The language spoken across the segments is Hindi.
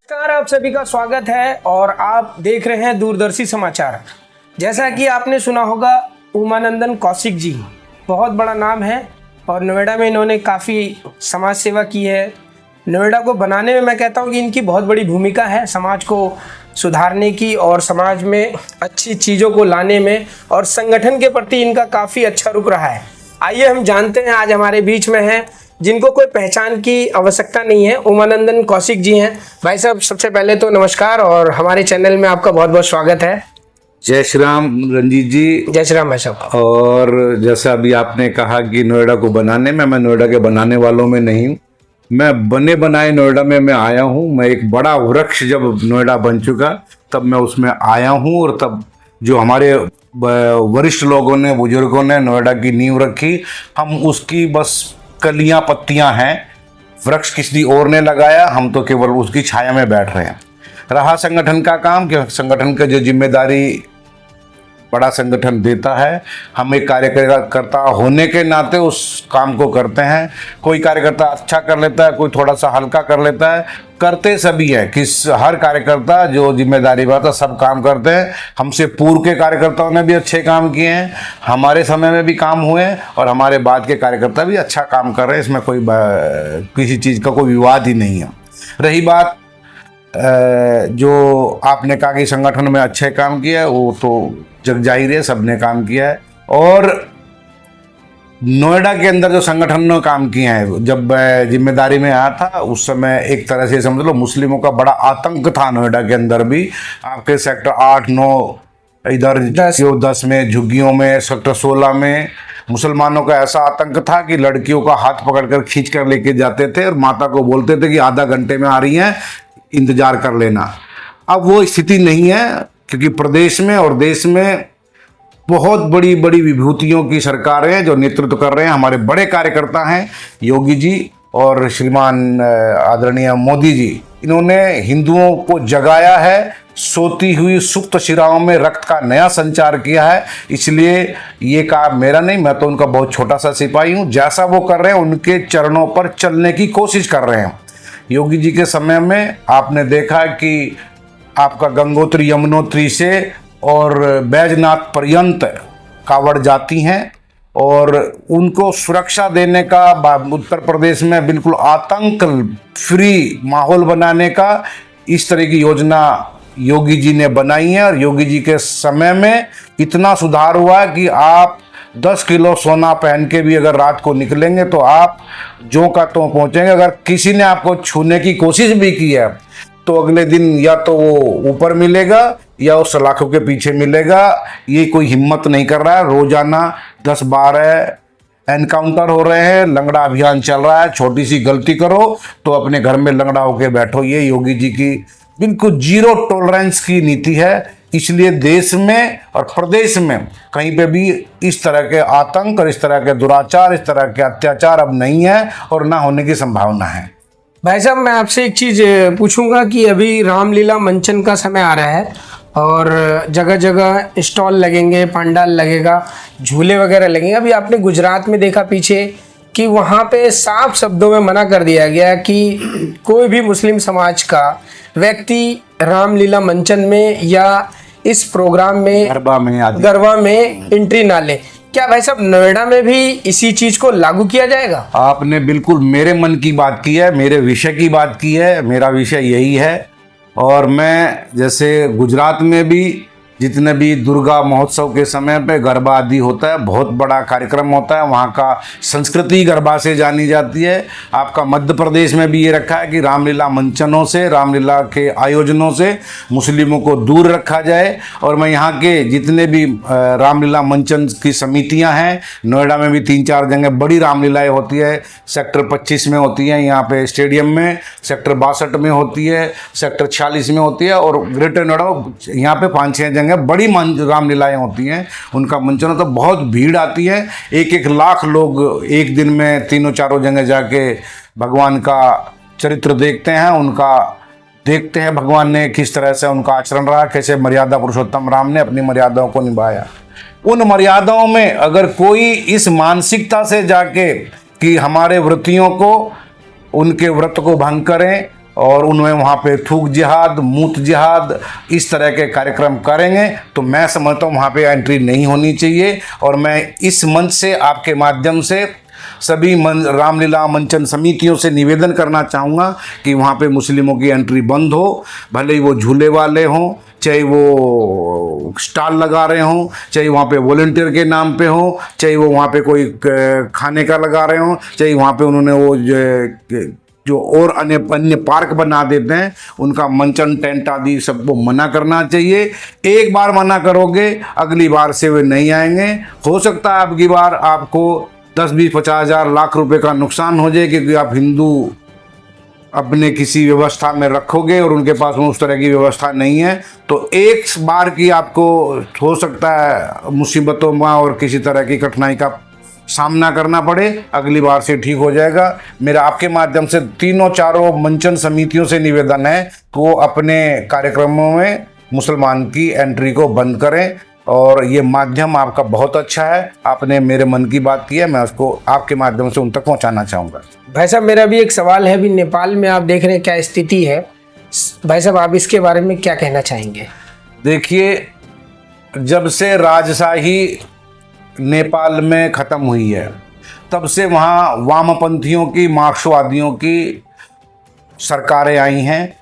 नमस्कार, आप सभी का स्वागत है और आप देख रहे हैं दूरदर्शी समाचार। जैसा कि आपने सुना होगा, उमानंदन कौशिक जी बहुत बड़ा नाम है और नोएडा में इन्होंने काफ़ी समाज सेवा की है। नोएडा को बनाने में मैं कहता हूँ कि इनकी बहुत बड़ी भूमिका है, समाज को सुधारने की और समाज में अच्छी चीज़ों को लाने में, और संगठन के प्रति इनका काफ़ी अच्छा रुख रहा है। आइए हम जानते हैं, आज हमारे बीच में हैं जिनको कोई पहचान की आवश्यकता नहीं है, उमानंदन कौशिक जी हैं। भाई साहब, सबसे पहले तो नमस्कार और हमारे चैनल में आपका बहुत बहुत स्वागत है। जय श्री राम रंजीत जी। जय श्री राम भाई साहब। और जैसा अभी आपने कहा कि नोएडा को बनाने में, मैं नोएडा के बनाने वालों में नहीं हूँ। मैं बने बनाए नोएडा में मैं आया हूँ। मैं एक बड़ा वृक्ष जब नोएडा बन चुका तब मैं उसमें आया हूँ, और तब जो हमारे वरिष्ठ लोगों ने, बुजुर्गों ने नोएडा की नींव रखी, हम उसकी बस कलियां पत्तियां हैं। वृक्ष किसी और ने लगाया, हम तो केवल उसकी छाया में बैठ रहे हैं। रहा संगठन का काम कि संगठन का जो जिम्मेदारी बड़ा संगठन देता है, हम एक कार्यकर्ता होने के नाते उस काम को करते हैं। कोई कार्यकर्ता अच्छा कर लेता है, कोई थोड़ा सा हल्का कर लेता है, करते सभी है कि हर कार्यकर्ता जो जिम्मेदारी बात है सब काम करते हैं। हमसे पूर्व के कार्यकर्ताओं ने भी अच्छे काम किए हैं, हमारे समय में भी काम हुए, और हमारे बाद के कार्यकर्ता भी अच्छा काम कर रहे हैं। इसमें कोई किसी चीज़ का कोई विवाद ही नहीं है। रही बात जो आपने कहा कि संगठन में अच्छे काम किया है, वो तो जग जाहिर है, सबने काम किया है। और नोएडा के अंदर जो संगठन ने काम किए हैं, जब मैं जिम्मेदारी में आया था उस समय एक तरह से समझ लो मुस्लिमों का बड़ा आतंक था नोएडा के अंदर भी। आपके सेक्टर 8, 9, इधर 10 में, झुग्गियों में, सेक्टर 16 में मुसलमानों का ऐसा आतंक था कि लड़कियों का हाथ पकड़कर खींच कर लेके जाते थे और माता को बोलते थे कि आधा घंटे में आ रही हैं, इंतजार कर लेना। अब वो स्थिति नहीं है, क्योंकि प्रदेश में और देश में बहुत बड़ी बड़ी विभूतियों की सरकारें हैं जो नेतृत्व कर रहे हैं। हमारे बड़े कार्यकर्ता हैं योगी जी और श्रीमान आदरणीय मोदी जी। इन्होंने हिंदुओं को जगाया है, सोती हुई सुप्त शिराओं में रक्त का नया संचार किया है। इसलिए ये काम मेरा नहीं, मैं तो उनका बहुत छोटा सा सिपाही हूँ। जैसा वो कर रहे हैं उनके चरणों पर चलने की कोशिश कर रहे हैं। योगी जी के समय में आपने देखा कि आपका गंगोत्री यमुनोत्री से और बैजनाथ पर्यंत कावड़ जाती हैं, और उनको सुरक्षा देने का, उत्तर प्रदेश में बिल्कुल आतंक फ्री माहौल बनाने का इस तरह की योजना योगी जी ने बनाई है। और योगी जी के समय में इतना सुधार हुआ है कि आप 10 किलो सोना पहन के भी अगर रात को निकलेंगे तो आप जो का तो पहुंचेंगे। अगर किसी ने आपको छूने की कोशिश भी की है तो अगले दिन या तो वो ऊपर मिलेगा या वो सलाखों के पीछे मिलेगा। ये कोई हिम्मत नहीं कर रहा है। रोजाना 10-12 एनकाउंटर हो रहे हैं, लंगड़ा अभियान चल रहा है। छोटी सी गलती करो तो अपने घर में लंगड़ा होके बैठो। ये योगी जी की बिल्कुल जीरो टॉलरेंस की नीति है। इसलिए देश में और प्रदेश में कहीं पे भी इस तरह के आतंक और इस तरह के दुराचार, इस तरह के अत्याचार अब नहीं है और ना होने की संभावना है। भाई साहब, मैं आपसे एक चीज़ पूछूंगा कि अभी रामलीला मंचन का समय आ रहा है और जगह जगह स्टॉल लगेंगे, पंडाल लगेगा, झूले वगैरह लगेंगे। अभी आपने गुजरात में देखा पीछे कि वहाँ पे साफ शब्दों में मना कर दिया गया कि कोई भी मुस्लिम समाज का व्यक्ति रामलीला मंचन में या इस प्रोग्राम में, गरबा में एंट्री ना ले। क्या भाई साहब नोएडा में भी इसी चीज को लागू किया जाएगा? आपने बिल्कुल मेरे मन की बात की है, मेरे विषय की बात की है। मेरा विषय यही है। और मैं जैसे गुजरात में भी जितने भी दुर्गा महोत्सव के समय पे गरबा आदि होता है, बहुत बड़ा कार्यक्रम होता है, वहाँ का संस्कृति गरबा से जानी जाती है। आपका मध्य प्रदेश में भी ये रखा है कि रामलीला मंचनों से, रामलीला के आयोजनों से मुस्लिमों को दूर रखा जाए। और मैं यहाँ के जितने भी रामलीला मंचन की समितियाँ हैं, नोएडा में भी 3-4 जगह बड़ी रामलीलाएँ होती है। सेक्टर 25 में होती है, यहाँ पे स्टेडियम में, सेक्टर 62 में होती है, सेक्टर 46 में होती है, और ग्रेटर नोएडा यहाँ पे 5-6 जगह बड़ी रामलीलाएं होती हैं। उनका मंचन तो बहुत भीड़ आती है। 1-1 लाख लोग एक दिन में 3-4 जगह जाके भगवान का चरित्र देखते हैं, उनका देखते हैं भगवान ने किस तरह से उनका आचरण रहा, कैसे मर्यादा पुरुषोत्तम राम ने अपनी मर्यादाओं को निभाया। उन मर्यादाओं में अगर कोई इस मानसिकता से जाके कि हमारे व्रतियों को, उनके व्रत को भंग करें, और उनमें वहाँ पे थूक जिहाद, मूत जिहाद, इस तरह के कार्यक्रम करेंगे तो मैं समझता हूँ वहाँ पे एंट्री नहीं होनी चाहिए। और मैं इस मंच से, आपके माध्यम से सभी रामलीला मंचन समितियों से निवेदन करना चाहूँगा कि वहाँ पे मुस्लिमों की एंट्री बंद हो, भले ही वो झूले वाले हों, चाहे वो स्टॉल लगा रहे हों, चाहे वहाँ पे वॉलंटियर के नाम पे हो, चाहे वो वहाँ पे कोई खाने का लगा रहे हों, चाहे वहाँ पे उन्होंने वो जो और अन्य पार्क बना देते हैं, उनका मंचन टेंट आदि सबको मना करना चाहिए। एक बार मना करोगे अगली बार से वे नहीं आएंगे। हो सकता है अबकी बार आपको 10, 20, 50 हज़ार, लाख रुपए का नुकसान हो जाए, क्योंकि आप हिंदू अपने किसी व्यवस्था में रखोगे और उनके पास में उस तरह की व्यवस्था नहीं है। तो एक बार की आपको हो सकता है मुसीबतों में और किसी तरह की कठिनाई का सामना करना पड़े, अगली बार से ठीक हो जाएगा। मेरा आपके माध्यम से तीनों चारों मंचन समितियों से निवेदन है कि वो अपने कार्यक्रमों में मुसलमान की एंट्री को बंद करें। और ये माध्यम आपका बहुत अच्छा है, आपने मेरे मन की बात की है, मैं उसको आपके माध्यम से उन तक पहुंचाना चाहूँगा। भाई साहब, मेरा भी एक सवाल है। अभी नेपाल में आप देख रहे हैं क्या स्थिति है, भाई साहब आप इसके बारे में क्या कहना चाहेंगे? देखिए, जब से राजशाही नेपाल में ख़त्म हुई है तब से वहाँ वामपंथियों की, मार्क्सवादियों की सरकारें आई हैं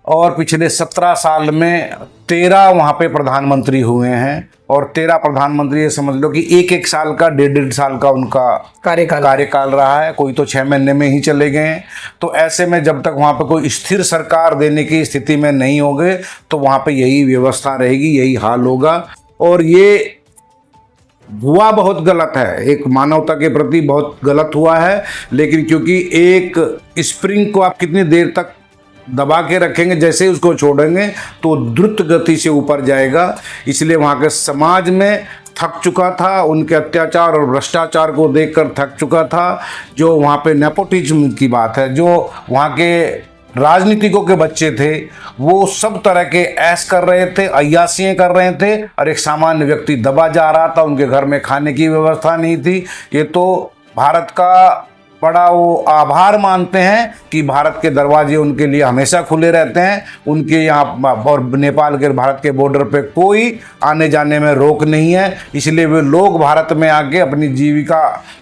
और पिछले 17 साल में 13 वहाँ पे प्रधानमंत्री हुए हैं। और 13 प्रधानमंत्री, ये समझ लो कि एक साल का, 1.5 साल का उनका कार्यकाल रहा है। कोई तो 6 महीने में ही चले गए हैं। तो ऐसे में जब तक वहाँ पे कोई स्थिर सरकार देने की स्थिति में नहीं होंगे तो वहाँ पे यही व्यवस्था रहेगी, यही हाल होगा। और ये हुआ बहुत गलत है, एक मानवता के प्रति बहुत गलत हुआ है। लेकिन क्योंकि एक स्प्रिंग को आप कितनी देर तक दबा के रखेंगे, जैसे ही उसको छोड़ेंगे तो द्रुत गति से ऊपर जाएगा। इसलिए वहाँ के समाज में थक चुका था, उनके अत्याचार और भ्रष्टाचार को देखकर थक चुका था। जो वहाँ पे नेपोटिज्म की बात है, जो वहाँ के राजनीतिकों के बच्चे थे वो सब तरह के ऐश कर रहे थे, अय्यासियाँ कर रहे थे, और एक सामान्य व्यक्ति दबा जा रहा था। उनके घर में खाने की व्यवस्था नहीं थी। ये तो भारत का बड़ा वो आभार मानते हैं कि भारत के दरवाजे उनके लिए हमेशा खुले रहते हैं। उनके यहाँ और नेपाल के, भारत के बॉर्डर पे कोई आने जाने में रोक नहीं है। इसलिए वे लोग भारत में आके अपनी जीविका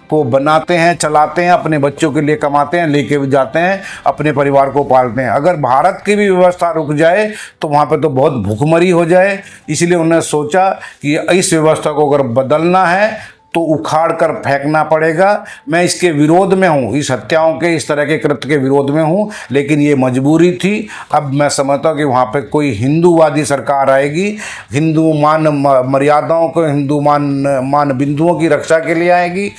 को बनाते हैं, चलाते हैं, अपने बच्चों के लिए कमाते हैं, लेके भी जाते हैं, अपने परिवार को पालते हैं। अगर भारत की भी व्यवस्था रुक जाए तो वहाँ पे तो बहुत भूखमरी हो जाए। इसलिए उन्होंने सोचा कि इस व्यवस्था को अगर बदलना है तो उखाड़ कर फेंकना पड़ेगा। मैं इसके विरोध में हूँ, इस हत्याओं के, इस तरह के कृत्य के विरोध में हूँ, लेकिन ये मजबूरी थी। अब मैं समझता हूँ कि वहाँ पे कोई हिंदूवादी सरकार आएगी, हिंदू मान मर्यादाओं को, हिंदू मान बिंदुओं की रक्षा के लिए आएगी,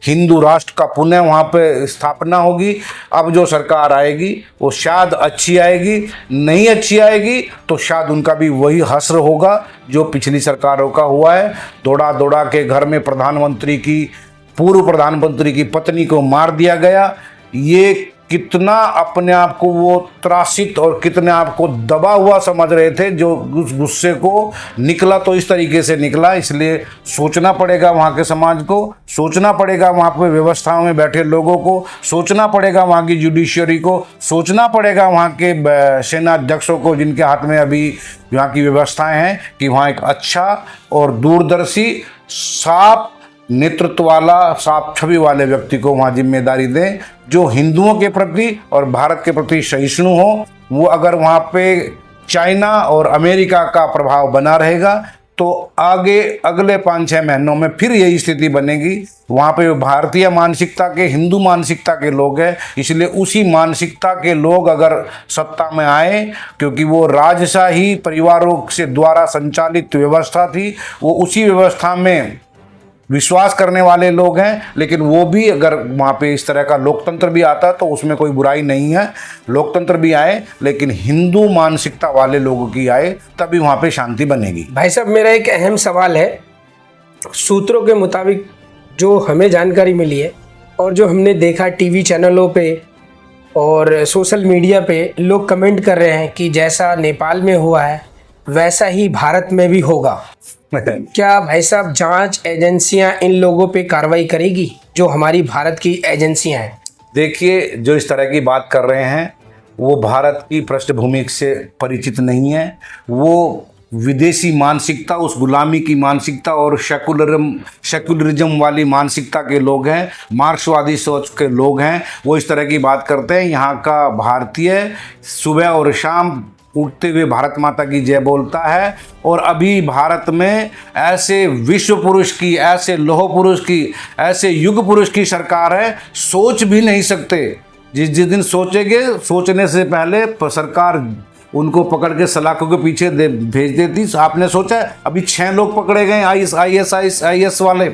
हिंदू राष्ट्र का पुनः वहाँ पे स्थापना होगी। अब जो सरकार आएगी वो शायद अच्छी आएगी, नहीं अच्छी आएगी तो शायद उनका भी वही हश्र होगा जो पिछली सरकारों का हुआ है। दौड़ा दौड़ा के घर में पूर्व प्रधानमंत्री की पत्नी को मार दिया गया। ये कितना अपने आप को वो त्रासित और कितने आप को दबा हुआ समझ रहे थे, जो उस गुस्से को निकला तो इस तरीके से निकला। इसलिए सोचना पड़ेगा वहाँ के समाज को, सोचना पड़ेगा वहाँ पे व्यवस्थाओं में बैठे लोगों को, सोचना पड़ेगा वहाँ की जुडिशरी को, सोचना पड़ेगा वहाँ के सेना अध्यक्षों को, जिनके हाथ में अभी यहाँ की व्यवस्थाएं हैं, कि वहाँ एक अच्छा और दूरदर्शी, साफ नेतृत्व वाला, साफ छवि वाले व्यक्ति को वहाँ जिम्मेदारी दें, जो हिंदुओं के प्रति और भारत के प्रति सहिष्णु हो। वो अगर वहाँ पे चाइना और अमेरिका का प्रभाव बना रहेगा तो आगे अगले 5-6 महीनों में फिर यही स्थिति बनेगी। वहाँ पे भारतीय मानसिकता के, हिंदू मानसिकता के लोग हैं, इसलिए उसी मानसिकता के लोग अगर सत्ता में आए, क्योंकि वो राजशाही परिवारों से द्वारा संचालित व्यवस्था थी, वो उसी व्यवस्था में विश्वास करने वाले लोग हैं। लेकिन वो भी अगर वहाँ पे इस तरह का लोकतंत्र भी आता तो उसमें कोई बुराई नहीं है, लोकतंत्र भी आए, लेकिन हिंदू मानसिकता वाले लोगों की आए, तभी वहाँ पे शांति बनेगी। भाई साहब, मेरा एक अहम सवाल है। सूत्रों के मुताबिक जो हमें जानकारी मिली है और जो हमने देखा टीवी चैनलों पे और सोशल मीडिया पे, लोग कमेंट कर रहे हैं कि जैसा नेपाल में हुआ है वैसा ही भारत में भी होगा। क्या भाई साहब जांच एजेंसियां इन लोगों पे कार्रवाई करेगी, जो हमारी भारत की एजेंसियां हैं? देखिए, जो इस तरह की बात कर रहे हैं वो भारत की पृष्ठभूमि से परिचित नहीं है। वो विदेशी मानसिकता, उस गुलामी की मानसिकता और सेकुलरिज्म वाली मानसिकता के लोग हैं, मार्क्सवादी सोच के लोग हैं, वो इस तरह की बात करते हैं। यहाँ का भारतीय सुबह और शाम उठते हुए भारत माता की जय बोलता है। और अभी भारत में ऐसे विश्व पुरुष की, ऐसे लौह पुरुष की, ऐसे युग पुरुष की सरकार है, सोच भी नहीं सकते। जिस दिन सोचेंगे, सोचने से पहले सरकार उनको पकड़ के सलाखों के पीछे भेज देती। आपने सोचा अभी 6 लोग पकड़े गए IAS वाले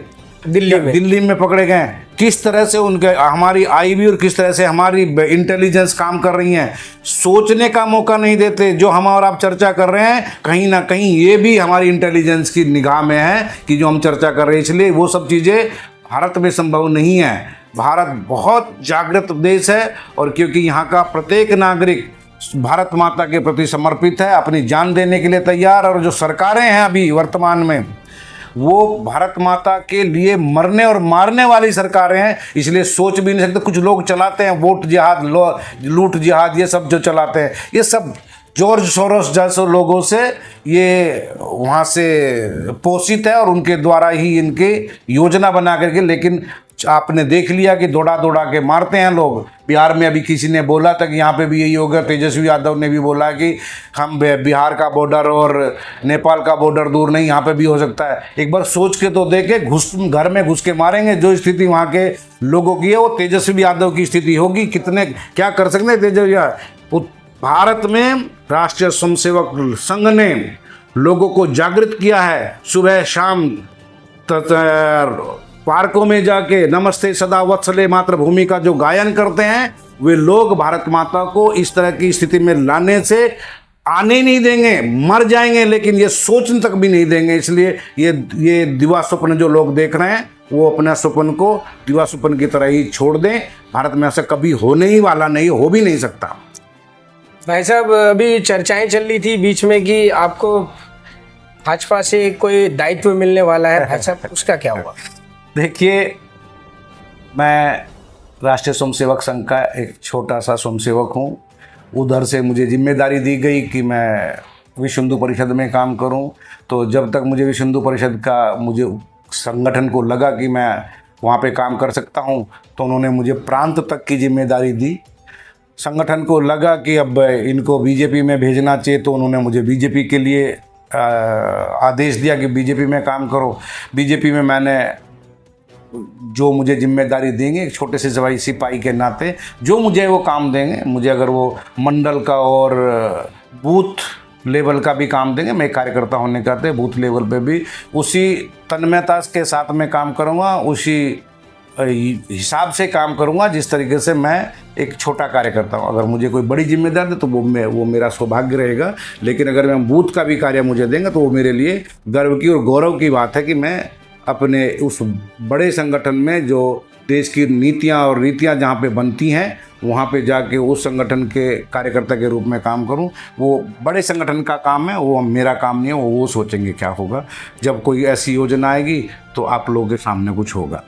दिल्ली में पकड़े गए। किस तरह से उनके हमारी IB और किस तरह से हमारी इंटेलिजेंस काम कर रही हैं, सोचने का मौका नहीं देते। जो हम और आप चर्चा कर रहे हैं, कहीं ना कहीं ये भी हमारी इंटेलिजेंस की निगाह में है कि जो हम चर्चा कर रहे हैं, इसलिए वो सब चीज़ें भारत में संभव नहीं है। भारत बहुत जागृत देश है, और क्योंकि यहाँ का प्रत्येक नागरिक भारत माता के प्रति समर्पित है, अपनी जान देने के लिए तैयार। और जो सरकारें हैं अभी वर्तमान में, वो भारत माता के लिए मरने और मारने वाली सरकारें हैं, इसलिए सोच भी नहीं सकते। कुछ लोग चलाते हैं वोट जिहाद, लूट जिहाद, ये सब जो चलाते हैं, ये सब जॉर्ज सोरोस जैसे लोगों से ये वहाँ से पोषित है, और उनके द्वारा ही इनकी योजना बना करके। लेकिन आपने देख लिया कि दौड़ा दौड़ा के मारते हैं लोग। बिहार में अभी किसी ने बोला था कि यहाँ पे भी यही होगा, तेजस्वी यादव ने भी बोला कि हम बिहार का बॉर्डर और नेपाल का बॉर्डर दूर नहीं, यहाँ पे भी हो सकता है। एक बार सोच के तो देखे, घर में घुस के मारेंगे। जो स्थिति वहाँ के लोगों की है, वो तेजस्वी यादव की स्थिति होगी। कितने क्या कर सकते हैं तेजस्वी। भारत में राष्ट्रीय स्वयंसेवक संघ ने लोगों को जागृत किया है। सुबह शाम पार्कों में जाके नमस्ते सदा वत्सले मातृभूमि का जो गायन करते हैं, वे लोग भारत माता को इस तरह की स्थिति में लाने से आने नहीं देंगे, मर जाएंगे, लेकिन ये सोचने तक भी नहीं देंगे। इसलिए ये दिवा स्वप्न जो लोग देख रहे हैं, वो अपना स्वप्न को दिवा स्वप्न की तरह ही छोड़ दें। भारत में ऐसा कभी होने ही वाला नहीं, हो भी नहीं सकता। भाई साहब, अभी चर्चाएं चल रही थी बीच में कि आपको भाजपा से कोई दायित्व मिलने वाला है। भाई साहब, उसका क्या हुआ? देखिए, मैं राष्ट्रीय स्वयंसेवक संघ का एक छोटा सा स्वयंसेवक हूँ। उधर से मुझे जिम्मेदारी दी गई कि मैं विश्व हिंदू परिषद में काम करूँ। तो जब तक मुझे विश्व हिंदू परिषद का, मुझे संगठन को लगा कि मैं वहाँ पे काम कर सकता हूँ, तो उन्होंने मुझे प्रांत तक की जिम्मेदारी दी। संगठन को लगा कि अब इनको बीजेपी में भेजना चाहिए, तो उन्होंने मुझे बीजेपी के लिए आदेश दिया कि बीजेपी में काम करो। बीजेपी में मैंने जो मुझे जिम्मेदारी देंगे, एक छोटे से सिपाही के नाते जो मुझे वो काम देंगे, मुझे अगर वो मंडल का और बूथ लेवल का भी काम देंगे, मैं कार्यकर्ता होने के नाते बूथ लेवल पे भी उसी तन्मयता के साथ में काम करूँगा, उसी हिसाब से काम करूँगा जिस तरीके से मैं एक छोटा कार्यकर्ता हूँ। अगर मुझे कोई बड़ी जिम्मेदारी दे तो वो मेरा सौभाग्य रहेगा, लेकिन अगर मैं बूथ का भी कार्य मुझे देंगे तो वो मेरे लिए गर्व की और गौरव की बात है कि मैं अपने उस बड़े संगठन में, जो देश की नीतियाँ और रीतियाँ जहाँ पे बनती हैं, वहाँ पे जाके उस संगठन के कार्यकर्ता के रूप में काम करूँ। वो बड़े संगठन का काम है, वो मेरा काम नहीं है। वो सोचेंगे क्या होगा। जब कोई ऐसी योजना आएगी तो आप लोगों के सामने कुछ होगा।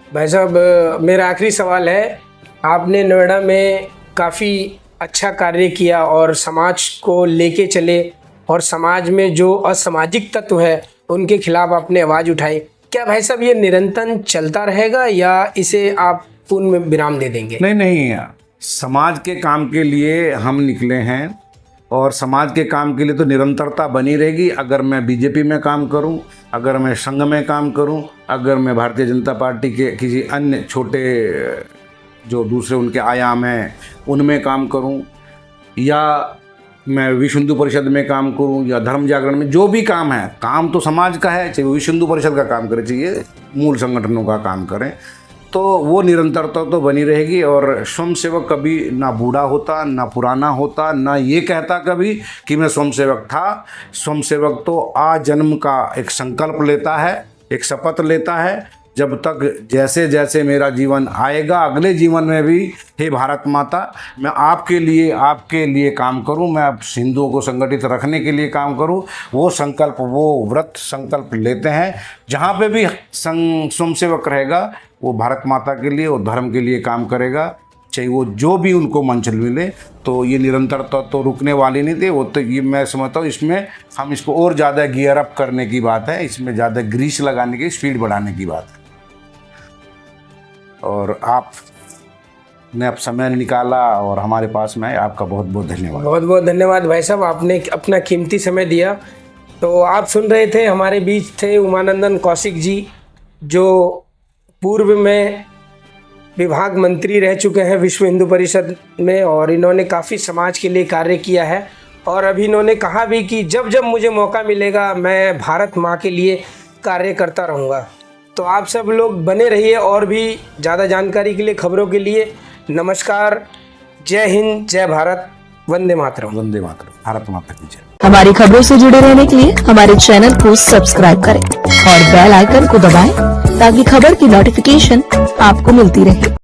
भाई साहब, मेरा आखिरी सवाल है, आपने नोएडा में काफ़ी अच्छा कार्य किया और समाज को लेके चले, और समाज में जो असामाजिक तत्व है उनके खिलाफ आपने आवाज़ उठाई। क्या भाई साहब ये निरंतर चलता रहेगा या इसे आप पूर्ण विराम दे देंगे? नहीं, समाज के काम के लिए हम निकले हैं, और समाज के काम के लिए तो निरंतरता बनी रहेगी। अगर मैं बीजेपी में काम करूं, अगर मैं संघ में काम करूं, अगर मैं भारतीय जनता पार्टी के किसी अन्य छोटे जो दूसरे उनके आयाम हैं उनमें काम करूं, या मैं विश्व हिंदू परिषद में काम करूं, या धर्म जागरण में, जो भी काम है, काम तो समाज का है, चाहे विश्व हिंदू परिषद का काम करें, चाहिए मूल संगठनों का काम करें, तो वो निरंतरता तो बनी रहेगी। और स्वयंसेवक कभी ना बूढ़ा होता, ना पुराना होता, ना ये कहता कभी कि मैं स्वयंसेवक था। स्वयंसेवक तो आजन्म का एक संकल्प लेता है, एक शपथ लेता है, जब तक जैसे जैसे मेरा जीवन आएगा, अगले जीवन में भी, हे भारत माता, मैं आपके लिए काम करूं, मैं अब हिंदुओं को संगठित रखने के लिए काम करूं। वो संकल्प, वो व्रत संकल्प लेते हैं। जहाँ पे भी स्वयंसेवक रहेगा, वो भारत माता के लिए और धर्म के लिए काम करेगा। चाहे वो जो भी उनको मंजिल मिले, तो ये निरंतरता तो रुकने वाली नहीं थी। वो तो ये मैं समझता हूँ इसमें हम इसको और ज़्यादा गियर अप करने की बात है, इसमें ज़्यादा ग्रीस लगाने की, स्पीड बढ़ाने की बात है। और आपने अब समय निकाला और हमारे पास में आए, आपका बहुत बहुत धन्यवाद। बहुत बहुत धन्यवाद भाई साहब, आपने अपना कीमती समय दिया। तो आप सुन रहे थे, हमारे बीच थे उमानंदन कौशिक जी, जो पूर्व में विभाग मंत्री रह चुके हैं विश्व हिंदू परिषद में, और इन्होंने काफ़ी समाज के लिए कार्य किया है। और अभी इन्होंने कहा भी कि जब जब मुझे मौका मिलेगा मैं भारत माँ के लिए कार्य करता रहूँगा। तो आप सब लोग बने रहिए, और भी ज़्यादा जानकारी के लिए, खबरों के लिए नमस्कार, जय हिंद, जय भारत, वंदे मातरम। वंदे मातरम, भारत माता की जय। हमारी खबरों से जुड़े रहने के लिए हमारे चैनल को सब्सक्राइब करें और बेल आइकन को दबाएं ताकि खबर की नोटिफिकेशन आपको मिलती रहे।